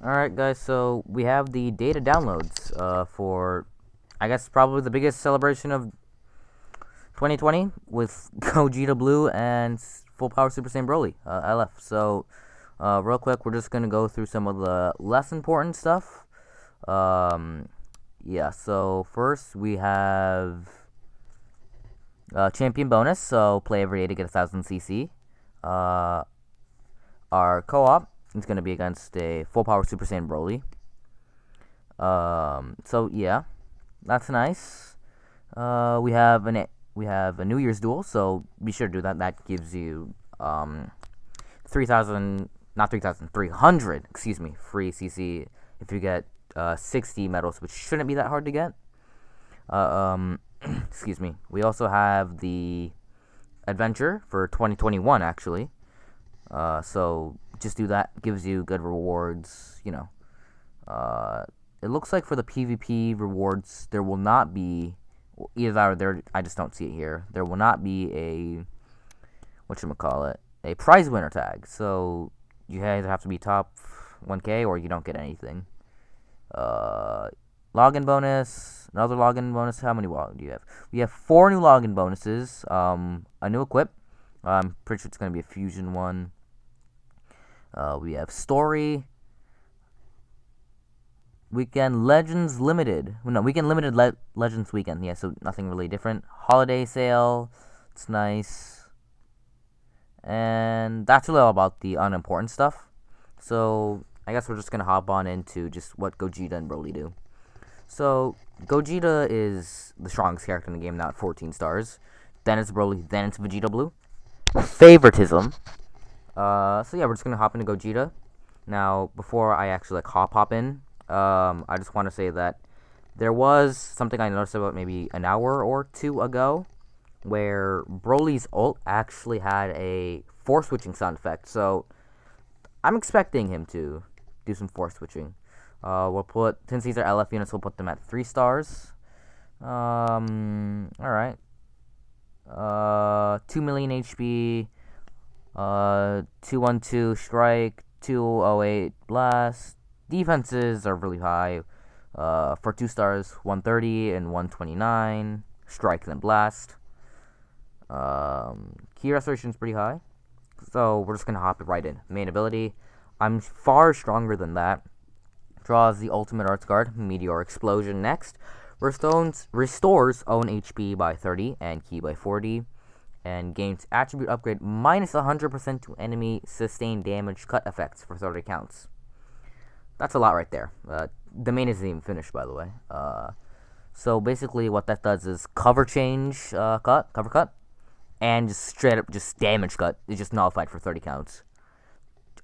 Alright guys, so we have the data downloads for, I guess, probably the biggest celebration of 2020 with Gogeta Blue and Full Power Super Saiyan Broly, LF. So, real quick, we're just going to go through some of the less important stuff. Yeah, so first we have Champion Bonus, so play every day to get 1000 CC. Our co-op is going to be against a Full Power Super Saiyan Broly. So yeah, that's nice. We have a New Year's duel, so be sure to do that. That gives you 3,000, not 3,000, 300, excuse me, free CC if you get 60 medals, which shouldn't be that hard to get. Excuse me. We also have the adventure for 2021 actually. So just do that. Gives you good rewards. You know. It looks like for the PvP rewards, there will not be either there. I just don't see it here. There will not be a whatchamacallit, a prize winner tag. So you either have to be top 1K or you don't get anything. Login bonus, another login bonus. How many do you have? We have 4 new login bonuses. A new equip. I'm pretty sure it's gonna be a fusion one. We have story. Weekend Legends Limited. No, Weekend Limited Legends Weekend. Yeah, so nothing really different. Holiday sale. It's nice. And that's really all about the unimportant stuff. So I guess we're just gonna hop on into just what Gogeta and Broly do. So Gogeta is the strongest character in the game now at 14 stars. Then it's Broly. Then it's Vegeta Blue. Favoritism. So yeah, we're just gonna hop into Gogeta. Now, before I actually hop in, I just want to say that there was something I noticed about maybe an hour or two ago, where Broly's ult actually had a force switching sound effect. So I'm expecting him to do some force switching. We'll put, since these are LF units, we'll put them at 3 stars. Alright. 2 million HP. 212 strike, 208 blast. Defenses are really high. For 2 stars, 130 and 129. Strike and blast. Key restoration is pretty high. So we're just gonna hop it right in. Main ability. I'm far stronger than that. Draws the ultimate arts card, Meteor Explosion next. Restores own HP by 30 and Ki by 40. And gains attribute upgrade minus 100% to enemy sustained damage cut effects for 30 counts. That's a lot right there. The main isn't even finished, by the way. So basically what that does is cover change cover cut, and just straight up just damage cut. It's just nullified for 30 counts.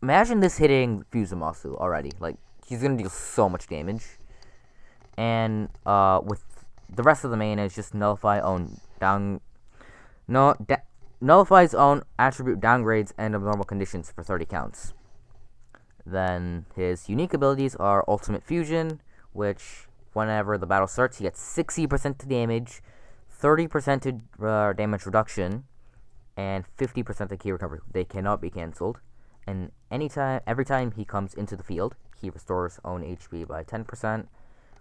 Imagine this hitting Fusamasu already. Like, he's gonna deal so much damage. And with the rest of the main is just nullify own down. Nullifies own attribute downgrades and abnormal conditions for 30 counts. Then his unique abilities are Ultimate Fusion, which whenever the battle starts, he gets 60% to damage, 30% to damage reduction, and 50% to key recovery. They cannot be cancelled. And every time he comes into the field, he restores own HP by 10%,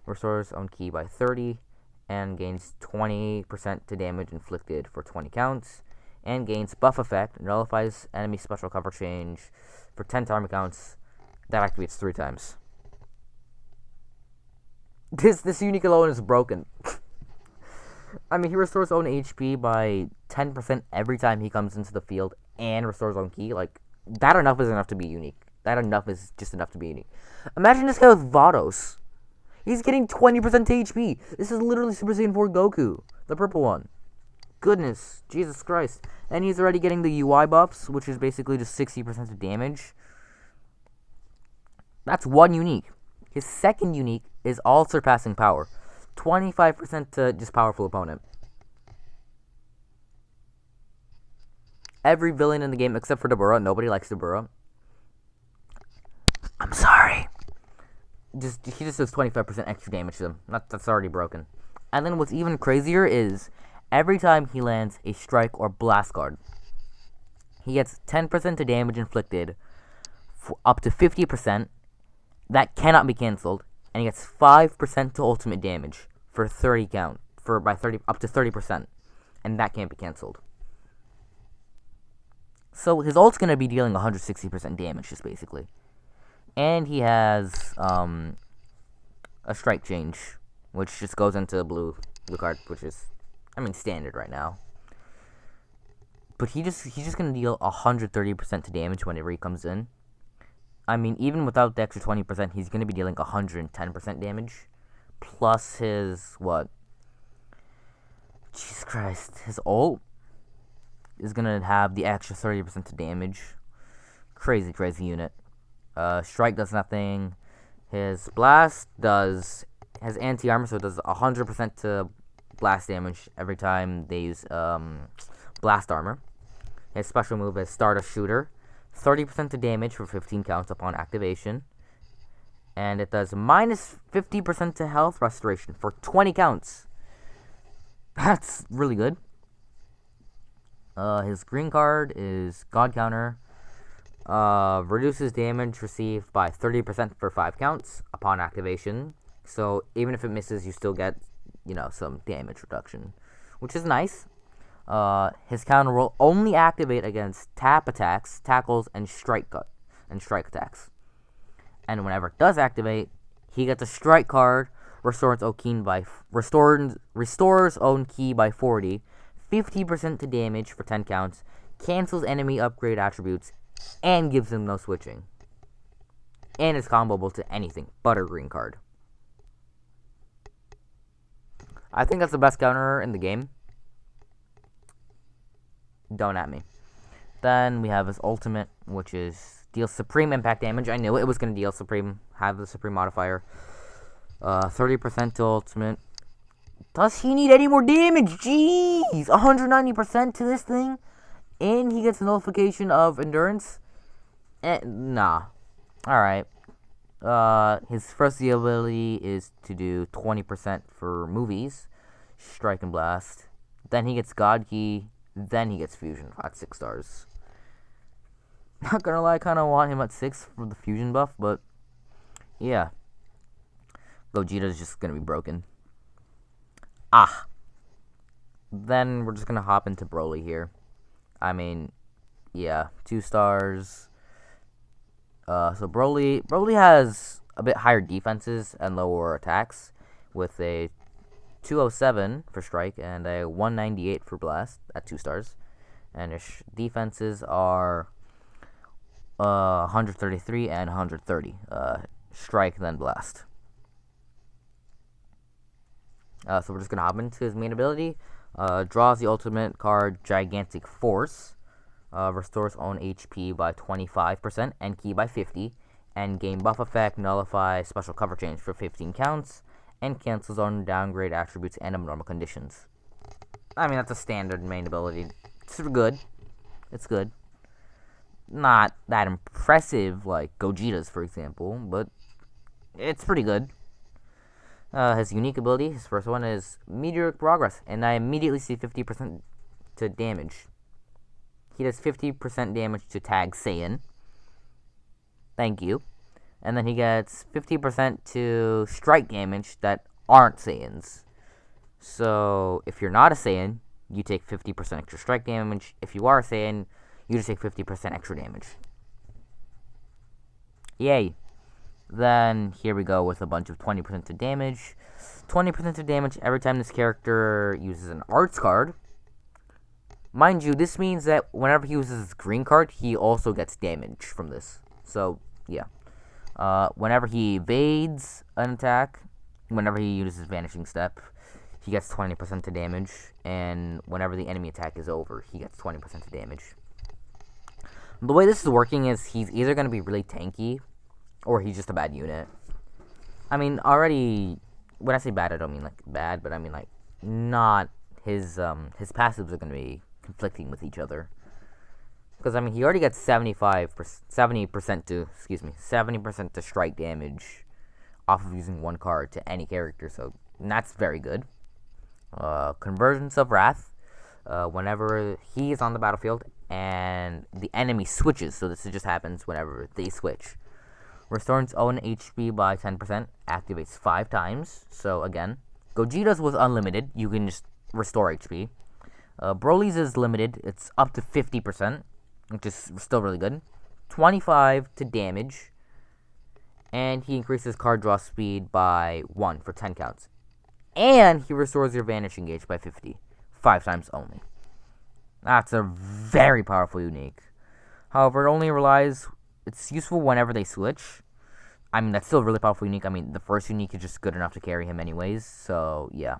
restores own Ki by 30%, and gains 20% to damage inflicted for 20 counts, and gains buff effect, nullifies enemy special cover change for 10 time counts. That activates 3 times. This unique alone is broken. I mean, he restores own HP by 10% every time he comes into the field, and restores own Ki. Like, that enough is enough to be unique. That enough is just enough to be unique. Imagine this guy with Vados. He's getting 20% HP. This is literally Super Saiyan 4 Goku, the purple one. Goodness, Jesus Christ. And he's already getting the UI buffs, which is basically just 60% of damage. That's one unique. His second unique is all-surpassing power. 25% to just powerful opponent. Every villain in the game except for Dabura. Nobody likes Dabura. I'm sorry. He just does 25% extra damage to them. That's already broken. And then what's even crazier is every time he lands a strike or blast card, he gets 10% to damage inflicted, for up to 50%, that cannot be cancelled, and he gets 5% to ultimate damage for 30 count, for by 30 up to 30%, and that can't be cancelled. So his ult's gonna be dealing 160% damage, just basically, and he has a strike change, which just goes into blue card, which is, I mean, standard right now. But he's just gonna deal 130% to damage whenever he comes in. I mean, even without the extra 20%, he's gonna be dealing 110% damage, plus his what? Jesus Christ, his ult is gonna have the extra 30% to damage. Crazy unit. Strike does nothing. His blast has anti-armor, so it does 100% to blast damage every time they use blast armor. His special move is Stardust Shooter, 30% to damage for 15 counts upon activation, and it does minus 50% to health restoration for 20 counts. That's really good. His green card is God Counter. Reduces damage received by 30% for 5 counts upon activation. So even if it misses, you still get, some damage reduction, which is nice. His counter will only activate against tap attacks, tackles, and strike attacks. And whenever it does activate, he gets a strike card, restores own ki by 40, 50% to damage for 10 counts, cancels enemy upgrade attributes, and gives him no switching. And is comboable to anything but a green card. I think that's the best counter in the game. Don't at me. Then we have his ultimate, which is deals supreme impact damage. I knew it was going to deal supreme, have the supreme modifier. 30% to ultimate. Does he need any more damage? Jeez! 190% to this thing? And he gets a notification of endurance? Nah. Alright. His first ability is to do 20% for movies. Strike and Blast. Then he gets God Key. Then he gets Fusion at 6 stars. Not gonna lie, I kinda want him at 6 for the Fusion buff, but yeah. Gogeta's just gonna be broken. Then we're just gonna hop into Broly here. I mean, yeah, 2 stars. So Broly has a bit higher defenses and lower attacks, with a 207 for strike and a 198 for blast at 2 stars. And his defenses are 133 and 130. Strike, then blast. So we're just going to hop into his main ability. Draws the ultimate card, Gigantic Force. Restores own HP by 25% and ki by 50. And gain buff effect, nullify special cover change for 15 counts. And cancels on downgrade attributes and abnormal conditions. I mean, that's a standard main ability. It's good. It's good. Not that impressive like Gogeta's, for example, but it's pretty good. His unique ability, his first one is Meteoric Progress, and I immediately see 50% to damage. He does 50% damage to tag Saiyan. Thank you. And then he gets 50% to strike damage that aren't Saiyans. So, if you're not a Saiyan, you take 50% extra strike damage. If you are a Saiyan, you just take 50% extra damage. Yay. Then, here we go with a bunch of 20% to damage. 20% to damage every time this character uses an arts card. Mind you, this means that whenever he uses his green card, he also gets damage from this. So, yeah. Whenever he evades an attack, whenever he uses Vanishing Step, he gets 20% to damage. And whenever the enemy attack is over, he gets 20% to damage. The way this is working is he's either going to be really tanky, or he's just a bad unit. I mean, already, when I say bad, I don't mean, like, bad, but I mean, like, not, his passives are going to be conflicting with each other. Because, I mean, he already gets 70% to strike damage off of using one card to any character, so that's very good. Convergence of Wrath. Whenever he is on the battlefield and the enemy switches, so this just happens whenever they switch. Restores its own HP by 10%. Activates 5 times. So again, Gogeta's was unlimited. You can just restore HP. Broly's is limited. It's up to 50%, which is still really good. 25 to damage. And he increases card draw speed by 1 for 10 counts. And he restores your vanishing gauge by 50. 5 times only. That's a very powerful unique. However, it only relies... It's useful whenever they switch. I mean, that's still a really powerful unique. I mean, the first unique is just good enough to carry him anyways. So, yeah.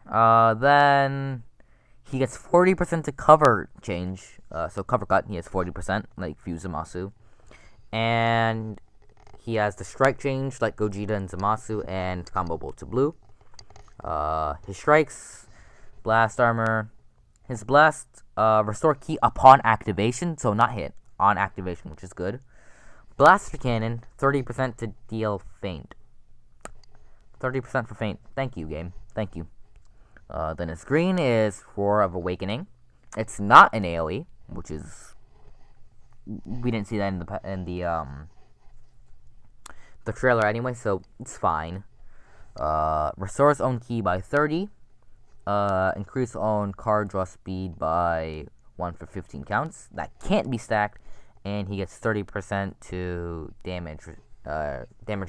Then... He gets 40% to cover change. So, cover cut, he has 40%, like Zamasu. And... He has the strike change, like Gogeta and Zamasu, and combo bolt to blue. His strikes, blast armor. His blast, restore ki upon activation, so not hit, on activation, which is good. Blaster cannon, 30% to deal feint. 30% for feint. Thank you, game. Thank you. Then his green is Roar of Awakening. It's not an AoE, which is... We didn't see that in the trailer anyway, so it's fine. Restores own ki by 30. Increase own card draw speed by 1 for 15 counts. That can't be stacked, and he gets 30% to damage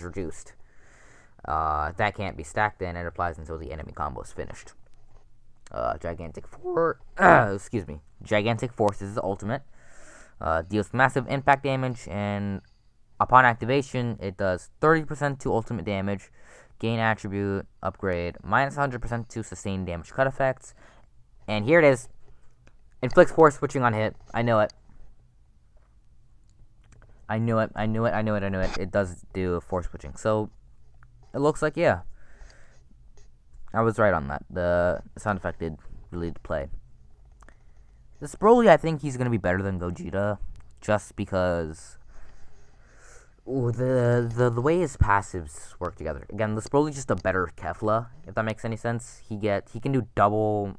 reduced. That can't be stacked, and it applies until the enemy combo is finished. Gigantic Force is his ultimate. Deals massive impact damage, and upon activation, it does 30% to ultimate damage, gain attribute, upgrade, minus 100% to sustained damage cut effects, and here it is. Inflicts force switching on hit. I know it. It does do force switching. So, it looks like, yeah. I was right on that. The sound effect did really play. This Broly, I think he's going to be better than Gogeta, just because... Ooh, the way his passives work together. Again, this Broly's just a better Kefla, if that makes any sense. He can do double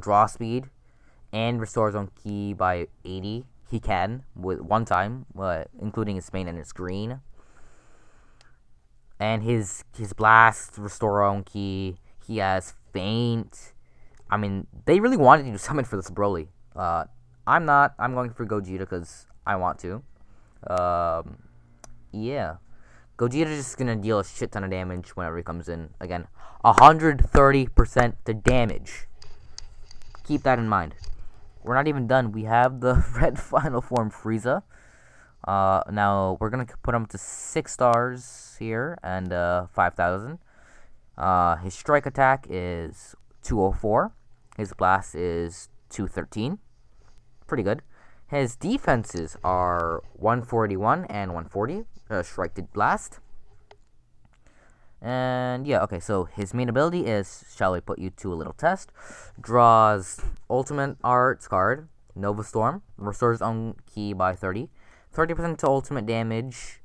draw speed, and restore his own ki by 80. He can with one time, including his main and his green. And his blast, restore own ki. He has feint. I mean, they really wanted you to summon for this Broly. I'm not. I'm going for Gogeta because I want to. Yeah. Gogeta's just gonna deal a shit ton of damage whenever he comes in. Again, 130% to damage. Keep that in mind. We're not even done. We have the red final form Frieza. Now, we're gonna put him to 6 stars here, and 5,000. His strike attack is 204. His blast is 213. Pretty good. His defenses are 141 and 140. Strike to blast. And yeah, okay, so his main ability is, shall we put you to a little test? Draws Ultimate Arts card, Nova Storm, restores own ki by 30. 30% to ultimate damage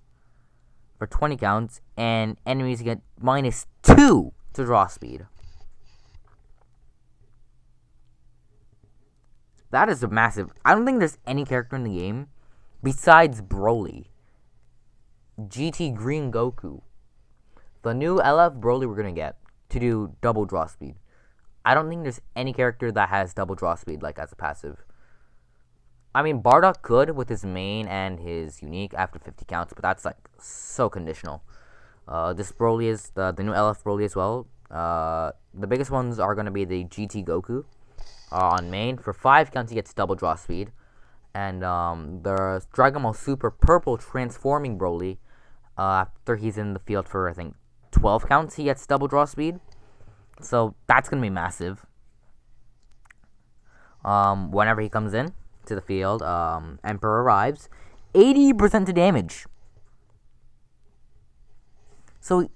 for 20 counts, and enemies get minus 2 to draw speed. That is a massive... I don't think there's any character in the game besides Broly, GT Green Goku, the new LF Broly we're gonna get to do double draw speed. I don't think there's any character that has double draw speed like as a passive. I mean, Bardock could with his main and his unique after 50 counts, but that's like so conditional. This Broly is the new LF Broly as well. The biggest ones are gonna be the GT Goku on main. For 5 counts he gets double draw speed, and the Dragon Ball Super Purple Transforming Broly. After he's in the field for, I think, 12 counts, he gets double draw speed. So, that's going to be massive. Whenever he comes in to the field, Emperor arrives. 80% to damage. So,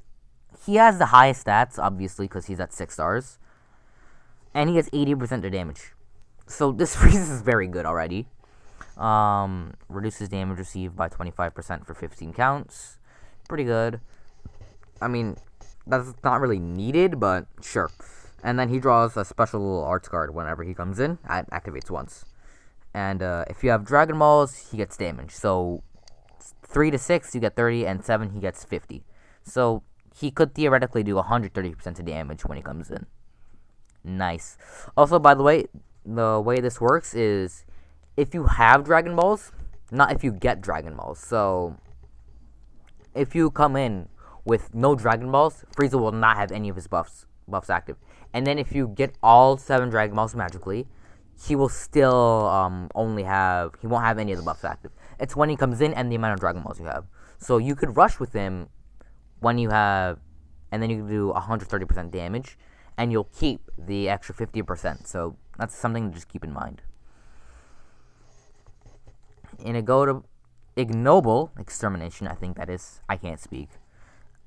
he has the highest stats, obviously, because he's at 6 stars. And he gets 80% to damage. So, this Frieza is very good already. Reduces damage received by 25% for 15 counts. Pretty good. I mean, that's not really needed, but sure. And then he draws a special arts card whenever he comes in. Activates once. And if you have Dragon Balls, he gets damage. So 3 to 6, you get 30, and 7, he gets 50. So he could theoretically do 130% of damage when he comes in. Nice. Also, by the way this works is if you have Dragon Balls, not if you get Dragon Balls. So if you come in with no Dragon Balls, Frieza will not have any of his buffs active. And then if you get all 7 Dragon Balls magically, he will still he won't have any of the buffs active. It's when he comes in and the amount of Dragon Balls you have. So you could rush with him when you have, and then you can do 130% damage, and you'll keep the extra 50%. So that's something to just keep in mind. In ignoble extermination, I think that is, I can't speak,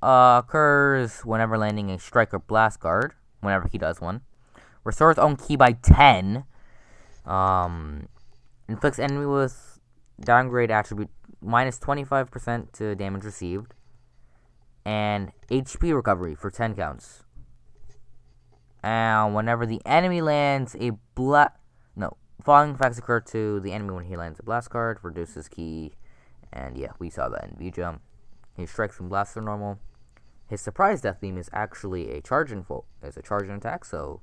occurs whenever landing a strike or blast guard, whenever he does one. Restores own ki by 10. Inflicts enemy with downgrade attribute minus 25% to damage received. And HP recovery for 10 counts. And whenever the enemy lands a following effects occur to the enemy when he lands a blast card, reduces ki, and yeah, we saw that in V-Jump. He strikes and blasts are normal. His surprise death beam is actually a charging attack, so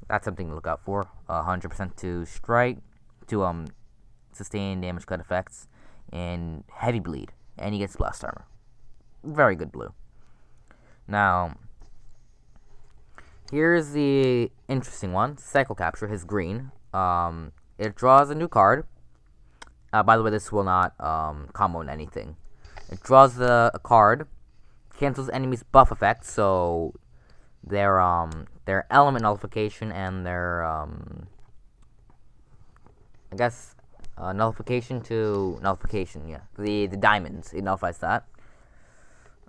that's something to look out for. 100% to strike, to sustain damage cut effects, and heavy bleed, and he gets blast armor. Very good blue. Now, here's the interesting one. Cycle Capture, his green. It draws a new card. By the way, this will not combo in anything. It draws a card, cancels enemies' buff effects, so their element nullification and their nullification to nullification. Yeah, the diamonds, it nullifies that.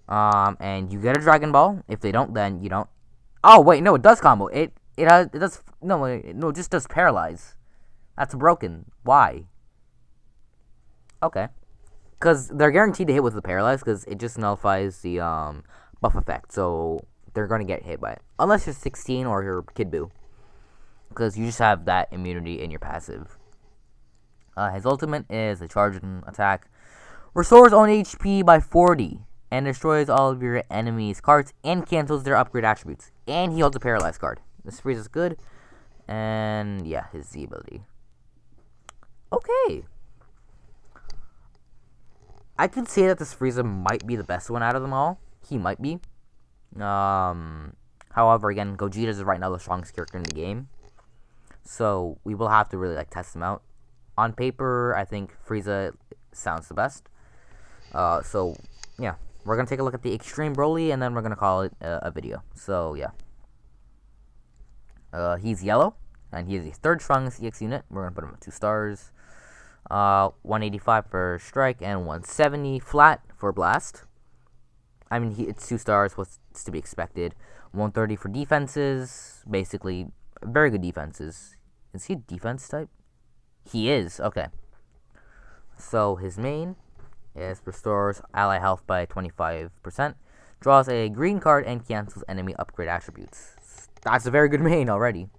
And you get a Dragon Ball. If they don't, then you don't. Oh wait, no, it does combo. It just does paralyze. That's broken. Why? Okay. Because they're guaranteed to hit with the paralyze, because it just nullifies the buff effect. So they're going to get hit by it. Unless you're 16 or you're Kid Buu. Because you just have that immunity in your passive. His ultimate is a charging attack. Restores own HP by 40. And destroys all of your enemies' cards and cancels their upgrade attributes. And he holds a paralyzed card. This Frieza is good. And yeah, his Z ability. Okay. I could say that this Frieza might be the best one out of them all. He might be. However, again, Gogeta is right now the strongest character in the game. So we will have to really test him out. On paper, I think Frieza sounds the best. So yeah. We're going to take a look at the Extreme Broly, and then we're going to call it a video. So, yeah. He's yellow, and he is the 3rd strongest EX unit. We're going to put him at 2 stars. 185 for strike, and 170 flat for blast. I mean, it's 2 stars, what's to be expected. 130 for defenses, basically, very good defenses. Is he a defense type? He is, okay. So, his main is restores ally health by 25%, draws a green card, and cancels enemy upgrade attributes. That's a very good main already.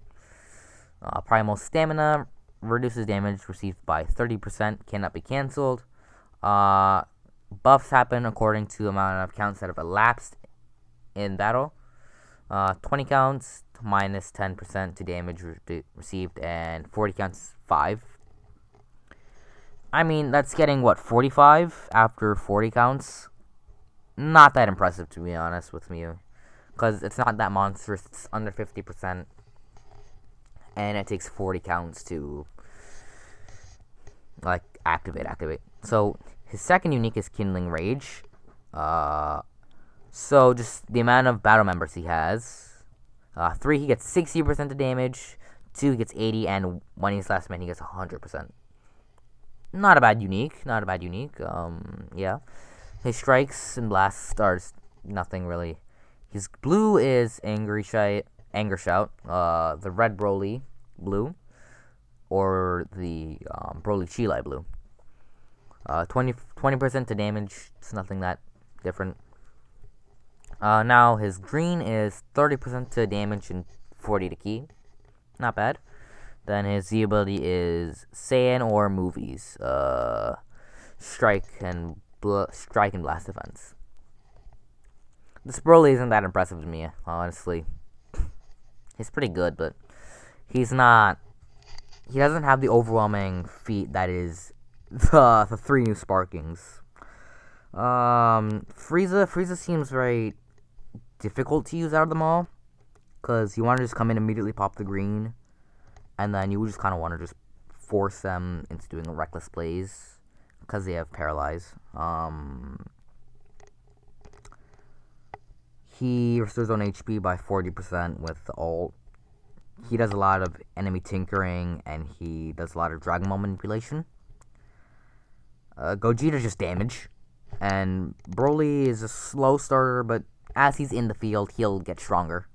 Primal Stamina reduces damage received by 30%, cannot be cancelled. Buffs happen according to the amount of counts that have elapsed in battle. 20 counts minus 10% to damage received, and 40 counts 5. I mean, that's getting, 45 after 40 counts? Not that impressive, to be honest with you. Because it's not that monstrous, it's under 50%. And it takes 40 counts to, activate. So, his second unique is Kindling Rage. So, just the amount of battle members he has. 3, he gets 60% of damage. 2, he gets 80, and when he's last man, he gets 100%. Not a bad unique. Yeah. His strikes and blasts are nothing really. His blue is Anger Shout. The red Broly blue. Or the Broly Chile blue. 20% to damage. It's nothing that different. Now, his green is 30% to damage and 40 to ki. Not bad. Then his Z ability is Saiyan or Movies. strike and blast defense. This Broly isn't that impressive to me, honestly. He's pretty good, but he's not. He doesn't have the overwhelming feat that is the 3 new Sparkings. Frieza seems very difficult to use out of them all, because you want to just come in, immediately pop the green, and then you just kind of want to just force them into doing reckless plays, because they have Paralyze. He restores own HP by 40% with the ult. He does a lot of enemy tinkering, and he does a lot of Dragon Ball manipulation. Gogeta just damage. And Broly is a slow starter, but as he's in the field, he'll get stronger.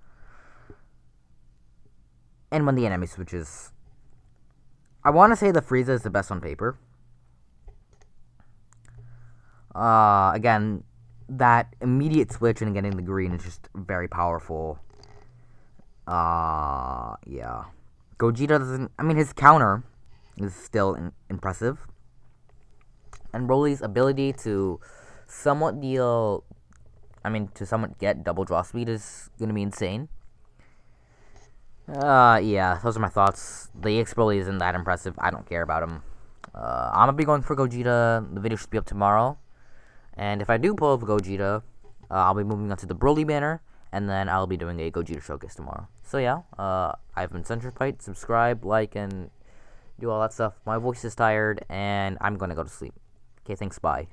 And when the enemy switches, I want to say the Frieza is the best on paper. Again, that immediate switch and getting the green is just very powerful. Yeah. Gogeta doesn't. I mean, his counter is still impressive. And Broly's ability to somewhat get double draw speed is gonna be insane. Yeah, those are my thoughts. The EX Broly isn't that impressive. I don't care about him. I'm gonna be going for Gogeta. The video should be up tomorrow. And if I do pull up Gogeta, I'll be moving on to the Broly banner, and then I'll be doing a Gogeta showcase tomorrow. So yeah, I've been Centripite. Subscribe, like, and do all that stuff. My voice is tired, and I'm gonna go to sleep. Okay, thanks, bye.